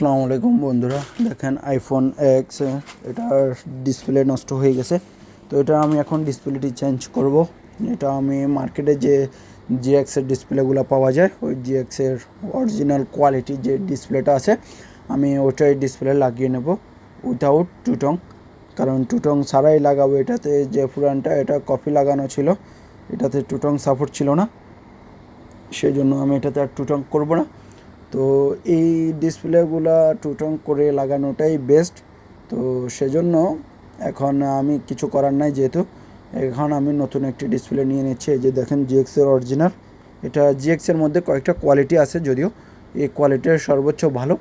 আসসালামু আলাইকুম বন্ধুরা, দেখেন আইফোন এক্স এটার ডিসপ্লে নষ্ট হয়ে গেছে। তো এটা আমি এখন ডিসপ্লেটি চেঞ্জ করব। এটা আমি মার্কেটে যে জিএক্সের ডিসপ্লেগুলো পাওয়া যায়, ওই জিএক্সের অরিজিনাল কোয়ালিটি যে ডিসপ্লেটা আছে, আমি ওটাই ডিসপ্লে লাগিয়ে নেব উইথাউট টুটং। কারণ টুটং ছাড়াই লাগাবো এটাতে। যে পুরানটা এটা কপি লাগানো ছিল, এটাতে টুটং সাপোর্ট ছিল না, সেই জন্য আমি এটাতে আর টুটং করব না। তো এই ডিসপ্লেগুলো টুটং করে লাগানোটাই বেস্ট। তো সেজন্য এখন আমি কিছু করার নাই, যেহেতু এখন আমি নতুন একটি ডিসপ্লে নিয়ে নিচ্ছি। এই যে দেখেন জিএক্সের অরিজিনাল। এটা জিএক্সের মধ্যে কয়েকটা কোয়ালিটি আছে, যদিও এই কোয়ালিটির সর্বোচ্চ ভালো।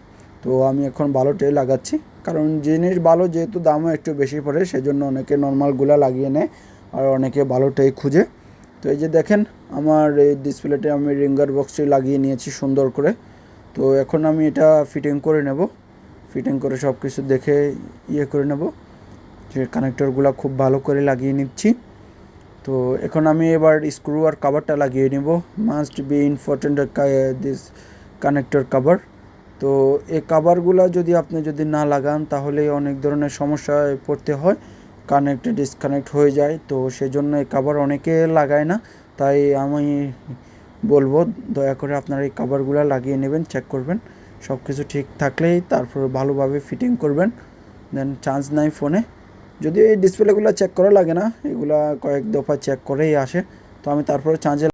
তো আমি এখন ভালোটাই লাগাচ্ছি, কারণ জিনিস ভালো যেহেতু দামও একটু বেশি পড়ে, সেজন্য অনেকে নর্মালগুলো লাগিয়ে নেয় আর অনেকে ভালোটাই খুঁজে। তো এই যে দেখেন আমার এই ডিসপ্লেতে আমি রিঙ্গার বক্সটি লাগিয়ে নিয়েছি সুন্দর করে। তো এখন আমি এটা ফিটিং করে নেব। ফিটিং করে সব কিছু দেখে করে নেব, যে কানেক্টরগুলো খুব ভালো করে লাগিয়ে নিচ্ছি। তো এখন আমি এবার স্ক্রু আর কাভারটা লাগিয়ে নেব। Must be important this connector cover. তো এই কাভারগুলো যদি না লাগান, তাহলে অনেক ধরনের সমস্যায় পড়তে হয়, কানেক্ট ডিসকানেক্ট হয়ে যায়। তো সেজন্য এই কাভার অনেকে লাগায় না, তাই আমি বলবো দয়া করে আপনারা এই কাভারগুলো লাগিয়ে নেবেন, চেক করবেন সব কিছু ঠিক থাকলেই তারপর ভালোভাবে ফিটিং করবেন। দেন চার্জ নাই ফোনে। যদি এই ডিসপ্লেগুলো চেক করা লাগে না, এগুলা কয়েক দফা চেক করেই আসে। তো আমি তারপরে চার্জে